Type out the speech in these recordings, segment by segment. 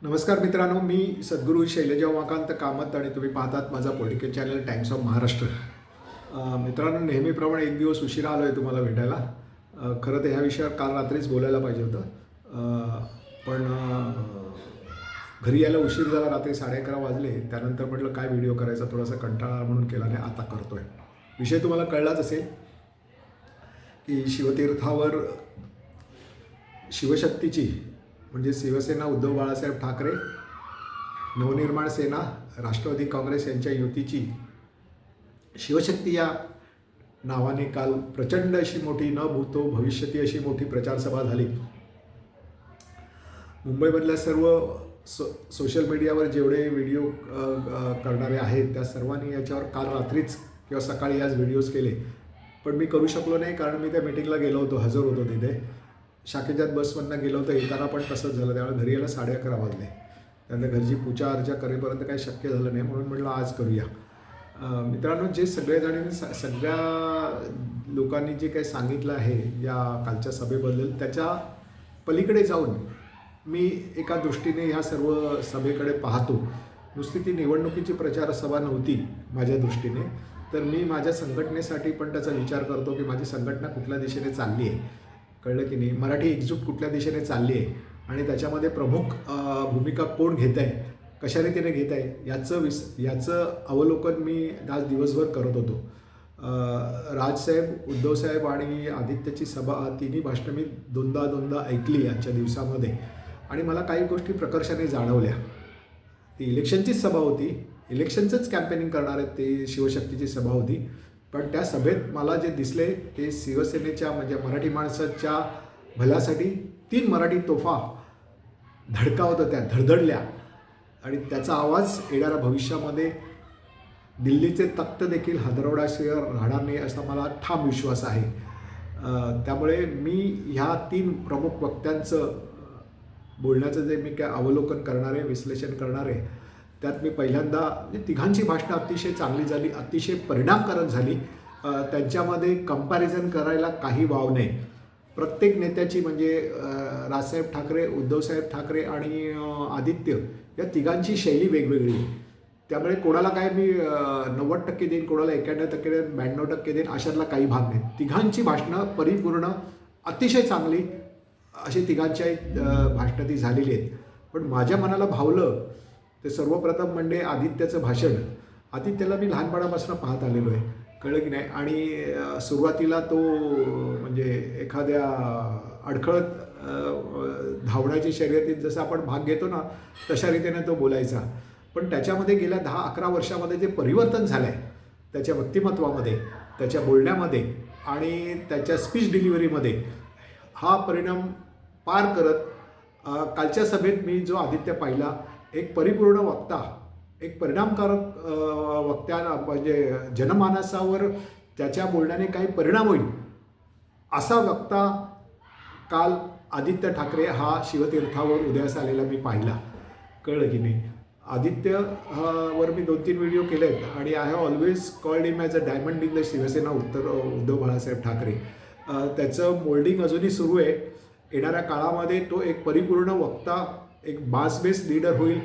नमस्कार मित्रांनो, मी सद्गुरू शैलजा उमाकांत कामत आणि तुम्ही पाहतात माझा political channel times of Maharashtra. मित्रांनो, नेहमीप्रमाणे एक दिवस उशिरा आलो आहे तुम्हाला भेटायला. खरं तर ह्या विषयावर काल रात्रीच बोलायला पाहिजे होतं, पण घरी यायला उशीर झाला. रात्री 11:30 वाजले. त्यानंतर म्हटलं काय व्हिडिओ करायचा, थोडासा कंटाळा म्हणून केला नाही, आता करतो आहे. विषय तुम्हाला कळलाच असेल की शिवतीर्थावर शिवशक्तीची म्हणजे शिवसेना उद्धव बाळासाहेब ठाकरे, नवनिर्माण सेना, राष्ट्रवादी काँग्रेस यांच्या युतीची शिवशक्ती या नावाने काल प्रचंड अशी मोठी न भूतो भविष्यती अशी मोठी प्रचारसभा झाली. मुंबईमधल्या सर्व सोशल मीडियावर जेवढे व्हिडिओ करणारे आहेत त्या सर्वांनी याच्यावर काल रात्रीच किंवा सकाळी आज व्हिडिओज केले, पण मी करू शकलो नाही कारण मी त्या मीटिंगला गेलो होतो, हजर होतो तिथे. शाखेजात बसमधनं गेलो होतं, येताना पण तसंच झालं. त्यामुळे घरी यायला 11:30 वाजले. त्यांना घरची पूजा अर्चा करेपर्यंत काही शक्य झालं नाही, म्हणून म्हटलं आज करूया. मित्रांनो, जे सगळेजणांनी सगळ्या लोकांनी जे काही सांगितलं आहे या कालच्या सभेबद्दल, त्याच्या पलीकडे जाऊन मी एका दृष्टीने ह्या सर्व सभेकडे पाहतो. नुसती ती निवडणुकीची प्रचारसभा नव्हती माझ्या दृष्टीने, तर मी माझ्या संघटनेसाठी पण त्याचा विचार करतो की माझी संघटना कुठल्या दिशेने चालली आहे, कळलं की नाही. मराठी एकजूट कुठल्या दिशेने चालली आहे आणि त्याच्यामध्ये प्रमुख भूमिका कोण घेत आहे, कशा रीतीने घेत आहे, याचं अवलोकन मी आज दिवसभर करत होतो. राजसाहेब, उद्धवसाहेब आणि आदित्यची सभा, तिन्ही भाषणं मी दोनदा ऐकली आजच्या दिवसामध्ये आणि मला काही गोष्टी प्रकर्षाने जाणवल्या. ती इलेक्शनचीच सभा होती, इलेक्शनचंच कॅम्पेनिंग करणार आहेत, ते शिवशक्तीची सभा होती. पण त्या सभेत मला जे दिसले ते शिवसेनेच्या म्हणजे मराठी माणसाच्या भल्यासाठी 3 मराठी तोफा धडकावत होत्या, धडधडल्या आणि त्याचा आवाज येणाऱ्या भविष्यामध्ये दिल्लीचे तख्त देखील हादरवण्याशिवाय राहणार नाही असा मला ठाम विश्वास आहे. त्यामुळे मी ह्या 3 प्रमुख वक्त्यांचं बोलण्याचं जे मी काय अवलोकन करणार आहे, विश्लेषण करणार आहे, त्यात मी पहिल्यांदा तिघांची भाषणं अतिशय चांगली झाली, अतिशय परिणामकारक झाली. त्यांच्यामध्ये कंपॅरिझन करायला काही वाव नाही. प्रत्येक नेत्याची म्हणजे राजसाहेब ठाकरे, उद्धवसाहेब ठाकरे आणि आदित्य या तिघांची शैली वेगवेगळी आहे. त्यामुळे कोणाला काय मी 90% देईन, कोणाला 91% देईन, 92% देईन, अशातला काही भाग नाही. तिघांची भाषणं परिपूर्ण अतिशय चांगली अशी तिघांच्या भाषणं ती झालेली आहेत. पण माझ्या मनाला भावलं ते सर्वप्रथम म्हणजे आदित्यचं भाषण. आदित्यला मी लहानपणापासून पाहत आलेलो आहे, कळलं की नाही. आणि सुरुवातीला तो म्हणजे एखाद्या अडखळत धावण्याची शर्यतीत जसं आपण भाग घेतो ना, तशा रीतीने तो बोलायचा. पण त्याच्यामध्ये गेल्या 10-11 वर्षामध्ये जे परिवर्तन झालं आहे त्याच्या व्यक्तिमत्वामध्ये, त्याच्या बोलण्यामध्ये आणि त्याच्या स्पीच डिलिव्हरीमध्ये, हा परिणाम पार करत कालच्या सभेत मी जो आदित्य पाहिला, एक परिपूर्ण वक्ता, एक परिणामकारक वक्त्या म्हणजे जनमानसावर त्याच्या बोलण्याने काही परिणाम होईल असा वक्ता काल आदित्य ठाकरे हा शिवतीर्थावर उदयास आलेला मी पाहिला, कळलं की नाही. आदित्य वर मी 2-3 व्हिडिओ केले आहेत आणि I have always called him as a diamond in the Shiv Sena Uddhav Balasaheb Thackeray. त्याचं मोल्डिंग अजूनही सुरू आहे. येणाऱ्या काळामध्ये तो एक परिपूर्ण वक्ता, एक मास बेस्ड लीडर होईल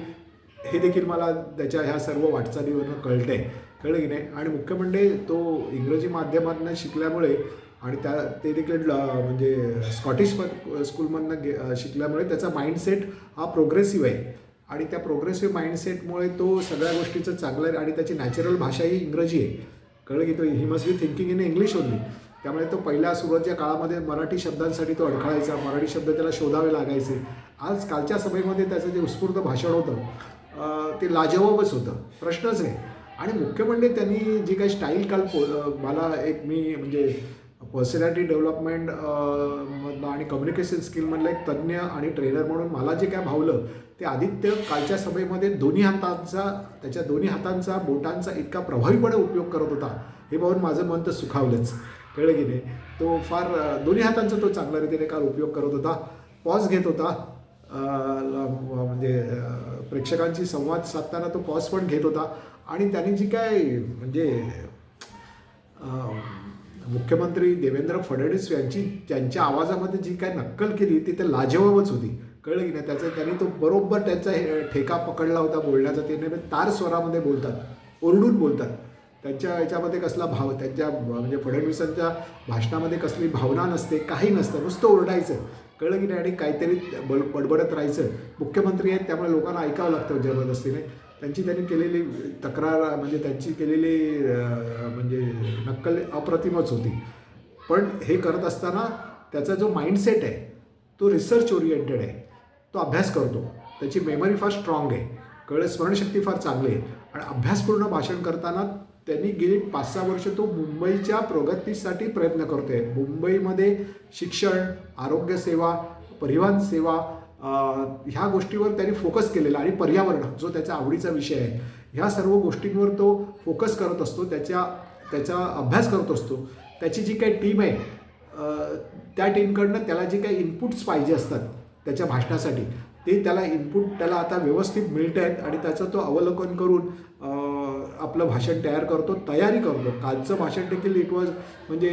हे देखील मला त्याच्या ह्या सर्व वाटचालीवरनं कळतं आहे, कळलं की नाही. आणि मुख्य म्हणजे तो इंग्रजी माध्यमातून शिकल्यामुळे आणि ते देखील म्हणजे स्कॉटिश स्कूलमधनं शिकल्यामुळे त्याचा माइंडसेट हा प्रोग्रेसिव्ह आहे आणि त्या प्रोग्रेसिव्ह माइंडसेटमुळे तो सगळ्या गोष्टीचं चांगलं आहे आणि त्याची नॅचरल भाषा ही इंग्रजी आहे, कळलं की. तो he must be thinking in English only. त्यामुळे तो पहिल्या सुरुवातीच्या काळामध्ये मराठी शब्दांसाठी तो अडखळायचा, मराठी शब्द त्याला शोधावे लागायचे. आज कालच्या सभेमध्ये त्याचं जे उत्स्फूर्त भाषण होतं ते लाजवाबच होतं, प्रश्नच नाही. आणि मुख्य म्हणजे त्यांनी जी काही स्टाईल काल मला एक मी म्हणजे पर्सनॅलिटी डेव्हलपमेंट मधलं आणि कम्युनिकेशन स्किलमधलं एक तज्ज्ञ आणि ट्रेनर म्हणून मला जे काय भावलं ते आदित्य कालच्या सभेमध्ये त्याच्या दोन्ही हातांचा बोटांचा इतका प्रभावीपणे उपयोग करत होता, हे पाहून माझं मन तर सुखावलंच, कळलं की नाही. तो फार दोन्ही हातांचा तो चांगल्या रीतीने काल उपयोग करत होता, पॉज घेत होता, म्हणजे प्रेक्षकांशी संवाद साधताना तो पॉज पण घेत होता. आणि त्यांनी जी काय म्हणजे मुख्यमंत्री देवेंद्र फडणवीस यांची त्यांच्या आवाजामध्ये जी काय नक्कल केली ती तर लाजवाबच होती, कळलं की नाही. त्यांनी तो बरोबर त्यांचा ठेका पकडला होता बोलण्याचा. ते नेहमी तार स्वरामध्ये बोलतात, ओरडून बोलतात. त्यांच्या याच्यामध्ये कसला भाव, त्यांच्या म्हणजे फडणवीसांच्या भाषणामध्ये कसली भावना नसते, काही नसतं, नुसतं ओरडायचं. कळलं की नाही. आणि काहीतरी बडबडत राहायचं. मुख्यमंत्री आहेत त्यामुळे लोकांना ऐकावं लागतं जबरदस्तीने. त्यांनी केलेली तक्रार म्हणजे त्यांची केलेली म्हणजे नक्कल अप्रतिमच होती. पण हे करत असताना त्याचा जो माइंडसेट आहे तो रिसर्च ओरिएंटेड आहे. तो अभ्यास करतो, त्याची मेमरी फार स्ट्रॉंग आहे, कळलं, स्मरणशक्ती फार चांगली आहे. आणि अभ्यासपूर्ण भाषण करताना त्यांनी गेली 5-6 वर्ष तो मुंबईच्या प्रगतीसाठी प्रयत्न करतो आहे. मुंबईमध्ये शिक्षण, आरोग्यसेवा, परिवहन सेवा ह्या गोष्टीवर त्यांनी फोकस केलेला. आणि पर्यावरण जो त्याचा आवडीचा विषय आहे, ह्या सर्व गोष्टींवर तो फोकस करत असतो, त्याचा अभ्यास करत असतो. त्याची जी काही टीम आहे त्या टीमकडनं त्याला जे काही इनपुट्स पाहिजे असतात त्याच्या भाषणासाठी, ते त्याला इनपुट त्याला आता व्यवस्थित मिळत आहेत. आणि त्याचं तो अवलोकन करून आपलं भाषण तयारी करतो. कालचं भाषण देखील इट वॉज म्हणजे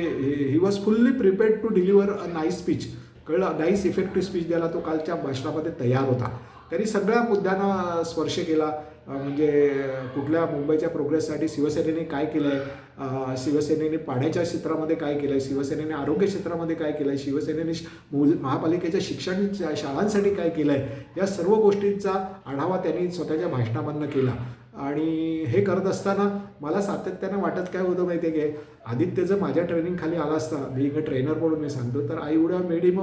he was fully prepared to deliver a nice speech. कळलं, नाईस इफेक्टिव्ह स्पीच द्यायला तो कालच्या भाषणामध्ये तयार होता. त्यांनी सगळ्या मुद्द्यांना स्पर्श केला. म्हणजे कुठल्या मुंबईच्या प्रोग्रेससाठी शिवसेनेने काय केलं आहे, शिवसेनेने पाण्याच्या क्षेत्रामध्ये काय केलं आहे, शिवसेनेने आरोग्य क्षेत्रामध्ये काय केलं आहे, शिवसेनेने महापालिकेच्या शिक्षण शाळांसाठी काय केलं आहे, या सर्व गोष्टींचा आढावा त्यांनी स्वतःच्या भाषणामधनं केला. आणि हे करत असताना मला सातत्यानं वाटत काय होतं माहिती आहे की आदित्य जर माझ्या ट्रेनिंगखाली आला असता, बिईंग अ ट्रेनर म्हणून मी सांगतो, तर I would have made him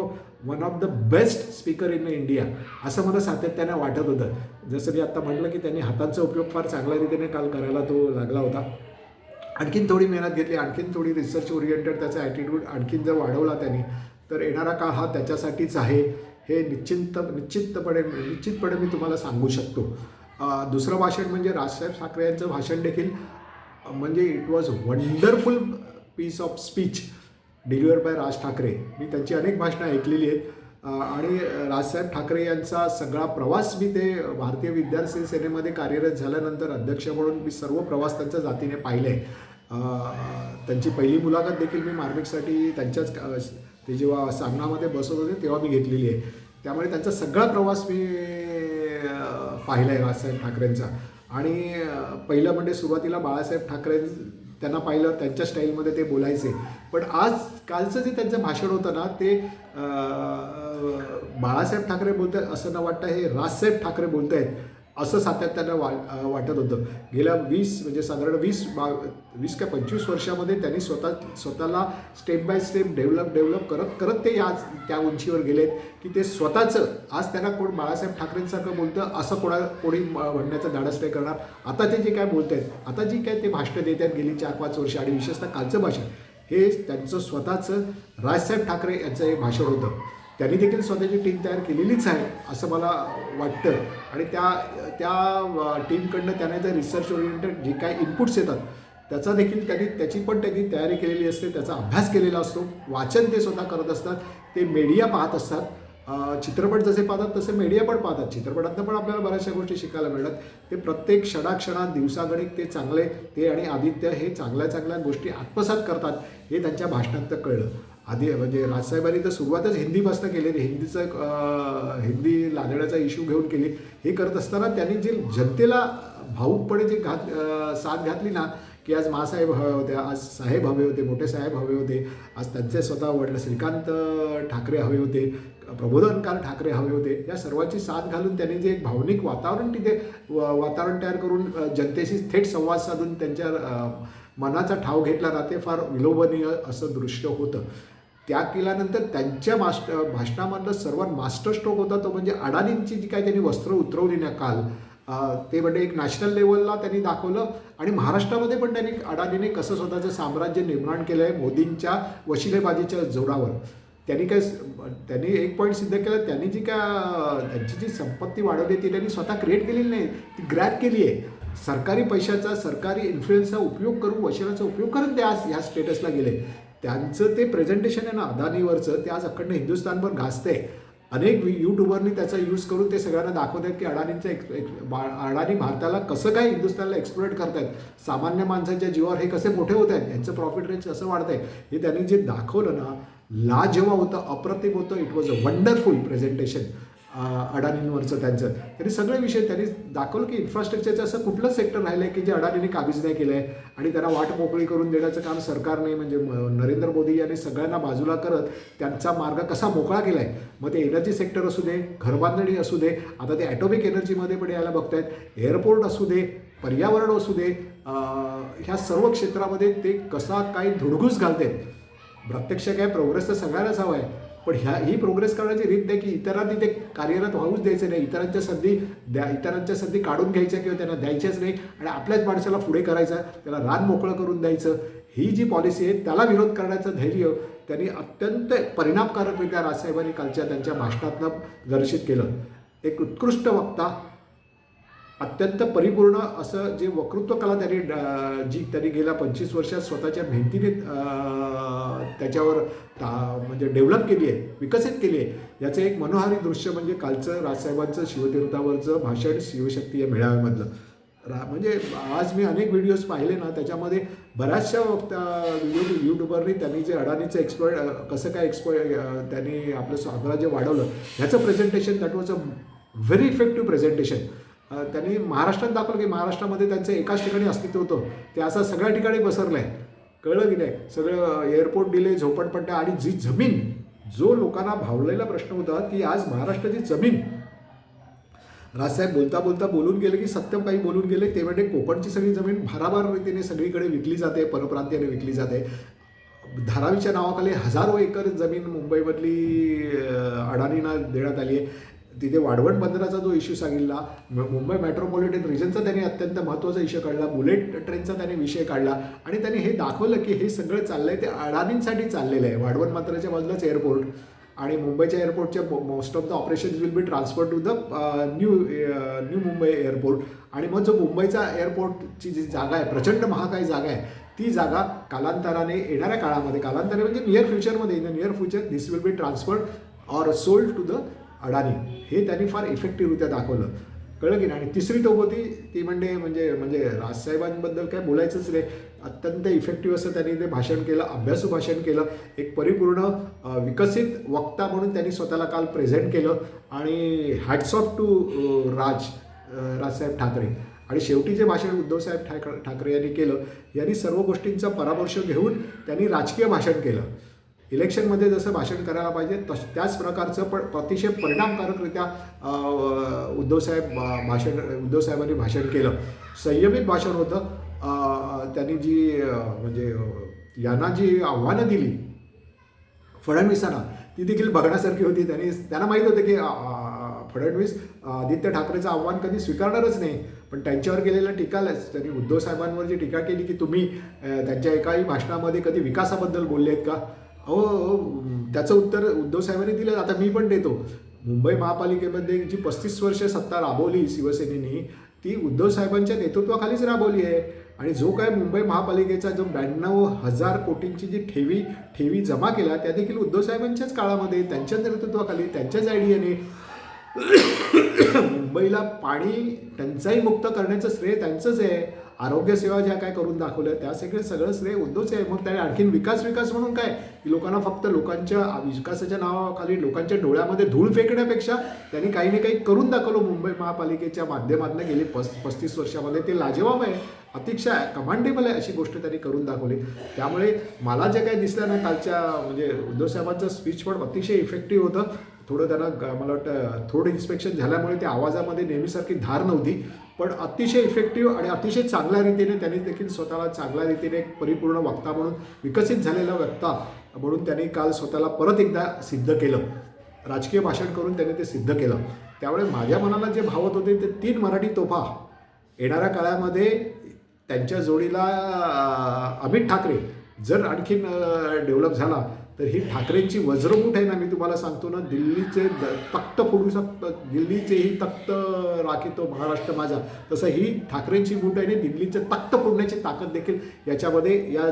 one of the best speaker in India, असं मला सातत्यानं वाटत होतं. जसं मी आत्ता म्हटलं की त्यांनी हातांचा उपयोग फार चांगल्या रीतीने काल करायला तो लागला होता. आणखीन थोडी मेहनत घेतली, आणखीन थोडी रिसर्च ओरिएंटेड त्याचा ॲटिट्यूड आणखीन जर वाढवला त्यांनी, तर येणारा काळ हा त्याच्यासाठीच आहे हे निश्चितपणे मी तुम्हाला सांगू शकतो. दुसरं भाषण म्हणजे राजसाहेब ठाकरे यांचं भाषण देखील म्हणजे it was wonderful piece of speech deliver by Raj Thackeray. मी त्यांची अनेक भाषणं ऐकलेली आहेत. आणि राजसाहेब ठाकरे यांचा सगळा प्रवास मी ते भारतीय विद्यार्थी सेनेमध्ये कार्यरत झाल्यानंतर अध्यक्ष म्हणून मी सर्व प्रवास त्यांच्या जातीने पाहिले आहे. त्यांची पहिली मुलाखत देखील मी मार्मिकसाठी त्यांच्याच ते जेव्हा सामनामध्ये बसत होते तेव्हा मी घेतलेली आहे. त्यामुळे त्यांचा सगळा प्रवास मी पाहिला आहे राजसाहेब ठाकरेंचा. आणि पहिलं म्हणजे सुरुवातीला बाळासाहेब ठाकरे त्यांना पाहिलं, त्यांच्या स्टाईलमध्ये ते बोलायचे. पण कालचं जे त्यांचं भाषण होतं ना, ते बाळासाहेब ठाकरे बोलत आहेत असं न वाटतं हे राजसाहेब ठाकरे बोलत आहेत असं सातत्यानं वाटत होतं. गेल्या 20 म्हणजे साधारण 20 का 25 वर्षामध्ये त्यांनी स्वतःला स्टेप बाय स्टेप डेव्हलप करत ते त्या उंचीवर गेलेत की ते स्वतःचं आज त्यांना कोण बाळासाहेब ठाकरेंसारखं बोलतं असं कोणी म्हणण्याचं धाडस नाही करणार. आता ते जे काय बोलत आहेत, आता जी काय ते भाषणं देत आहेत गेली 4-5 वर्ष, आणि विशेषतः कालचं भाषण हे त्यांचं स्वतःचं राजसाहेब ठाकरे यांचं हे भाषण होतं. त्यांनी देखील स्वतःची टीम तयार केलेलीच आहे असं मला वाटतं. आणि त्या टीमकडनं त्याने जर रिसर्च ओरिएंटेड जे काय इनपुट्स येतात त्याचा देखील त्याची तयारी केलेली असते, त्याचा अभ्यास केलेला असतो, वाचन ते स्वतः करत असतात, ते मीडिया पाहत असतात. चित्रपट जसे पाहतात तसे मीडिया पण पाहतात. चित्रपटातनं पण आपल्याला बऱ्याचशा गोष्टी शिकायला मिळतात. ते प्रत्येक क्षणाक्षणात दिवसागणिक ते चांगले ते आणि आदित्य हे चांगल्या गोष्टी आत्मसात करतात हे त्यांच्या भाषणात कळलं. म्हणजे राजसाहेबांनी तर सुरुवातच हिंदीपासून केली, हिंदी लादण्याचा इश्यू घेऊन केली. हे करत असताना त्यांनी जे जनतेला भाऊकपणे जे साथ घातली ना, की आज मासाहेब हवे होते, आज साहेब हवे होते, मोठे साहेब हवे होते, आज त्यांचे स्वतः वडील श्रीकांत ठाकरे हवे होते, प्रबोधनकार ठाकरे हवे होते, या सर्वांची साथ घालून त्यांनी जे एक भावनिक वातावरण तयार करून जनतेशी थेट संवाद साधून त्यांच्या मनाचा ठाव घेतला ना, ते फार विलोभनीय असं दृश्य होतं. त्या केल्यानंतर त्यांच्या भाषणामधलं सर्वात मास्टर स्ट्रोक होता तो म्हणजे अडाणींची जी काय त्यांनी वस्त्र उतरवली ना काल, ते म्हणजे एक नॅशनल लेवलला त्यांनी दाखवलं. आणि महाराष्ट्रामध्ये पण त्यांनी अडाणीने कसं स्वतःचं साम्राज्य निर्माण केलं आहे मोदींच्या वशिलेबाजीच्या जोरावर. त्यांनी एक पॉईंट सिद्ध केलं, त्यांनी त्यांची जी संपत्ती वाढवली ती त्यांनी स्वतः क्रिएट केलेली नाही, ती ग्रॅब केली आहे. सरकारी पैशाचा, सरकारी इन्फ्लुएन्सचा उपयोग करून, वशिलाचा उपयोग करून ते आज ह्या स्टेटसला गेले. त्यांचं ते प्रेझेंटेशन आहे ना अदानीवरचं, ते आज अखंड हिंदुस्थानभर गाजतंय. अनेक यूट्यूबरनी त्याचा यूज करून ते सगळ्यांना दाखवत आहेत की अडाणी भारताला कसं काय हिंदुस्थानला एक्सप्लोइट करतायत, सामान्य माणसांच्या जीवावर हे कसे मोठे होत आहेत, यांचं प्रॉफिट रेट कसं वाढत आहे, हे त्यांनी जे दाखवलं ना, लाजवाब होतं, अप्रतिम होतं. It was a wonderful presentation. अडाणींवरचं त्यांचं, त्यांनी सगळे विषय त्यांनी दाखवलं की इन्फ्रास्ट्रक्चरचं असं कुठलंच सेक्टर राहिलं आहे की जे अडाणींनी काबीज नाही केलं आहे आणि त्यांना वाट मोकळी करून देण्याचं काम सरकारने म्हणजे नरेंद्र मोदी यांनी सगळ्यांना बाजूला करत त्यांचा मार्ग कसा मोकळा केला आहे. मग ते एनर्जी सेक्टर असू दे, घरबांधणी असू दे, आता ते ॲटॉमिक एनर्जीमध्ये पण यायला बघत आहेत, एअरपोर्ट असू दे, पर्यावरण असू दे, ह्या सर्व क्षेत्रामध्ये ते कसा काय धुडगूस घालते. प्रत्यक्ष काय प्रोग्रेस तर सगळ्यांनाच हवा आहे, पण ही प्रोग्रेस करण्याची रीत नाही की इतरांनी ते कार्यरत व्हाऊच द्यायचं नाही, इतरांच्या संधी काढून घ्यायच्या किंवा त्यांना द्यायच्याच नाही आणि आपल्याच माणसाला पुढे करायचं, त्याला रान मोकळं करून द्यायचं. ही जी पॉलिसी आहे त्याला विरोध करण्याचं धैर्य त्यांनी अत्यंत परिणामकारकरित्या राजसाहेबांनी कालच्या त्यांच्या भाषणातनं दर्शित केलं. एक उत्कृष्ट वक्ता, अत्यंत परिपूर्ण असं जे वक्तृत्व कला त्यांनी गेल्या 25 वर्षात स्वतःच्या मेहनतीने त्याच्यावर म्हणजे डेव्हलप केली आहे, विकसित केली आहे. याचं एक मनोहारी दृश्य म्हणजे कालचं राजसाहेबांचं शिवतीर्थावरचं भाषण शिवशक्ती या मेळाव्यामधलं. म्हणजे आज मी अनेक व्हिडिओज पाहिले ना, त्याच्यामध्ये बऱ्याचशा यूट्यूबरनी त्यांनी जे अडाणीचं कसं काय त्यांनी आपलं साम्राज्य वाढवलं ह्याचं presentation, that was a very effective presentation. त्यांनी महाराष्ट्रात दाखवलं की महाराष्ट्रामध्ये त्यांचं एकाच ठिकाणी अस्तित्व होतं, ते असं सगळ्या ठिकाणी पसरलं आहे. कळलं की नाही? सगळं एअरपोर्ट दिले, झोपडपट्ट्या आणि जी जमीन, जो लोकांना भावलेला प्रश्न होता की आज महाराष्ट्राची जमीन, राजसाहेब बोलता बोलता बोलून गेले की सत्यम काही बोलून गेले, ते म्हणजे कोकणची सगळी जमीन भाराभार रीतीने सगळीकडे विकली जाते, परप्रांतीयाने विकली जाते. धारावीच्या नावाखाली हजारो एकर जमीन मुंबईमधली अडाणींना देण्यात आली आहे. तिथे वाढवण बंदराचा जो इश्यू सांगितला, मुंबई मेट्रोपॉलिटन रिजनचा त्यांनी अत्यंत महत्त्वाचा इश्यू काढला, बुलेट ट्रेनचा त्यांनी विषय काढला आणि त्यांनी हे दाखवलं की हे सगळं चाललं आहे ते अडाणींसाठी चाललेलं आहे. वाढवण बंदराच्या बाजूलाच एअरपोर्ट आणि मुंबईच्या एअरपोर्टच्या most of the operations will be transfer to the new Mumbai airport. आणि मग जो मुंबईचा एअरपोर्टची जी जागा आहे, प्रचंड महाकाय जागा आहे, ती जागा कालांतराने येणाऱ्या काळामध्ये, कालांतराने म्हणजे नियर फ्युचरमध्ये, in the near future this will be transferred or sold to the Adani. हे त्यांनी फार इफेक्टिव्हरित्या दाखवलं. कळलं की नाही? आणि तिसरी टोक होती ती म्हणजे राजसाहेबांबद्दल काय बोलायचंच नाही, अत्यंत इफेक्टिव्ह असं त्यांनी ते भाषण केलं, अभ्यासू भाषण केलं, एक परिपूर्ण विकसित वक्ता म्हणून त्यांनी स्वतःला काल प्रेझेंट केलं. आणि हॅट्स ऑफ टू राजसाहेब ठाकरे. आणि शेवटी जे भाषण उद्धवसाहेब ठाकरे यांनी केलं, यांनी सर्व गोष्टींचा परामर्श घेऊन त्यांनी राजकीय भाषण केलं. इलेक्शनमध्ये जसं भाषण करायला पाहिजे त्याच प्रकारचं पण अतिशय परिणामकारकरित्या उद्धवसाहेबांनी भाषण केलं. संयमित भाषण होतं. त्यांनी जी म्हणजे यांना जी आव्हानं दिली फडणवीसांना, ती देखील बघण्यासारखी होती. त्यांना माहीत होतं की फडणवीस आदित्य ठाकरेचं आव्हान कधी स्वीकारणारच नाही, पण त्यांच्यावर केलेल्या टीकालाच त्यांनी उद्धव साहेबांवर जी टीका केली की तुम्ही त्यांच्या एकाही भाषणामध्ये कधी विकासाबद्दल बोलले आहेत का, त्याचं उत्तर उद्धव साहेबांनी दिलं. आता मी पण देतो. मुंबई महापालिकेमध्ये जी 35 वर्ष सत्ता राबवली शिवसेनेनी, ती उद्धव साहेबांच्या नेतृत्वाखालीच राबवली आहे. आणि जो काय मुंबई महापालिकेचा जो 92,000 कोटींची जी ठेवी जमा केल्या, त्या देखील उद्धव साहेबांच्याच काळामध्ये, त्यांच्याच नेतृत्वाखाली, त्यांच्याच आयडियाने मुंबईला पाणी टंचाई मुक्त करण्याचं श्रेय त्यांचंच आहे. आरोग्यसेवा ज्या काय करून दाखवल्या त्या सगळं श्रेय उद्धवच आहे. मग त्याने आणखीन विकास म्हणून काय, की लोकांना फक्त लोकांच्या विकासाच्या नावाखाली लोकांच्या डोळ्यामध्ये धूळ फेकण्यापेक्षा त्यांनी काही ना काही करून दाखवलं मुंबई महापालिकेच्या माध्यमातून गेली 35 वर्षामध्ये. ते लाजवाब आहे, अतिशय कमांडेबल आहे, अशी गोष्ट त्यांनी करून दाखवली. त्यामुळे मला जे काही दिसलं ना कालच्या म्हणजे उद्धव साहेबांचं स्पीच पण अतिशय इफेक्टिव्ह होतं. थोडं त्यांना मला वाटतं थोडं इन्स्पेक्शन झाल्यामुळे त्या आवाजामध्ये नेहमीसारखी धार नव्हती, पण अतिशय इफेक्टिव्ह आणि अतिशय चांगल्या रीतीने त्यांनी देखील स्वतःला चांगल्या रीतीने एक परिपूर्ण वक्ता म्हणून, विकसित झालेला वक्ता म्हणून त्यांनी काल स्वतःला परत एकदा सिद्ध केलं. राजकीय भाषण करून त्यांनी ते सिद्ध केलं. त्यामुळे माझ्या मनाला जे भावत होते ते 3 मराठी तोफा येणाऱ्या काळामध्ये त्यांच्या जोडीला अमित ठाकरे जर आणखीन डेव्हलप झाला तर ही ठाकरेंची वज्रमूठ आहे ना, मी तुम्हाला सांगतो ना, दिल्लीचे तख्त फोडू शकतं, दिल्लीचेही तख्त राखीतो महाराष्ट्र माझा, तसं ही ठाकरेंची मूठ आहे. दिल्लीचे तख्त फोडण्याची ताकद देखील याच्यामध्ये या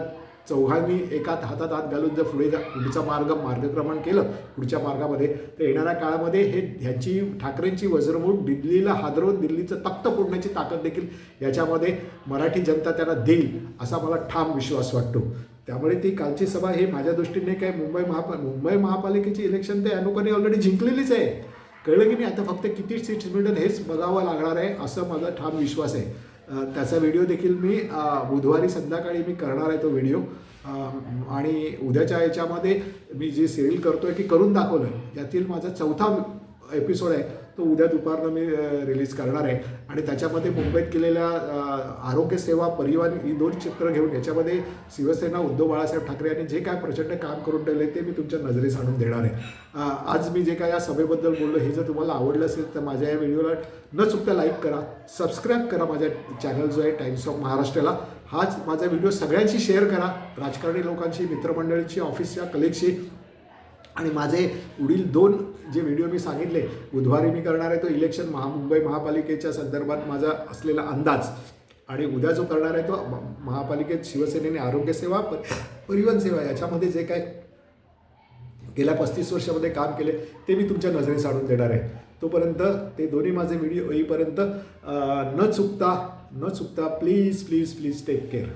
चौघांनी एका हातात हात घालून जर पुढचा मार्गक्रमण केलं पुढच्या मार्गामध्ये, तर येणाऱ्या काळामध्ये ह्याची ठाकरेंची वज्रमूठ दिल्लीला हादरवून दिल्लीचं तख्त फोडण्याची ताकद देखील याच्यामध्ये मराठी जनता त्यांना देईल असा मला ठाम विश्वास वाटतो. त्यामुळे ती कालची सभा ही माझ्या दृष्टीने काय मुंबई महापालिकेची इलेक्शन ते अनुपने ऑलरेडी जिंकलेलीच आहे. कळलं की नाही. आता फक्त किती सीट्स मिळतात हेच बघावं लागणार आहे असं माझा ठाम विश्वास आहे. त्याचा व्हिडिओ देखील मी बुधवारी संध्याकाळी मी करणार आहे तो व्हिडिओ. आणि उद्याच्या याच्यामध्ये मी जे सिरियल करतो आहे की करून दाखवलं यातील माझा 4था एपिसोड आहे तो उद्या दुपारनं मी रिलीज करणार आहे. आणि त्याच्यामध्ये मुंबईत केलेल्या आरोग्यसेवा परिवहन ही 2 चित्र घेऊन याच्यामध्ये शिवसेना उद्धव बाळासाहेब ठाकरे यांनी जे काय प्रचंड काम करून ठेवले ते मी तुमच्या नजरेस आणून देणार आहे. आज मी जे काय या सभेबद्दल बोललो हे जर तुम्हाला आवडलं असेल तर माझ्या या व्हिडिओला न चुकता लाईक करा, सबस्क्राईब करा माझ्या चॅनल जो आहे टाइम्स ऑफ महाराष्ट्राला. हाच माझा व्हिडिओ सगळ्यांशी शेअर करा, राजकारणी लोकांशी, मित्रमंडळींशी, ऑफिसच्या कलिगशी. आणि माझे पुढील 2 जे व्हिडिओ मी सांगितले बुधवारी मी करणार आहे तो इलेक्शन मुंबई महापालिकेच्या संदर्भात माझा असलेला अंदाज, आणि उद्या जो करणार आहे तो महापालिकेत शिवसेनेने आरोग्यसेवा परिवहन सेवा याच्यामध्ये जे काय गेल्या 35 वर्षामध्ये काम केले ते मी तुमच्या नजरेस आणून देणार आहे. तोपर्यंत ते दोन्ही माझे व्हिडिओ येईपर्यंत न चुकता प्लीज टेक केअर.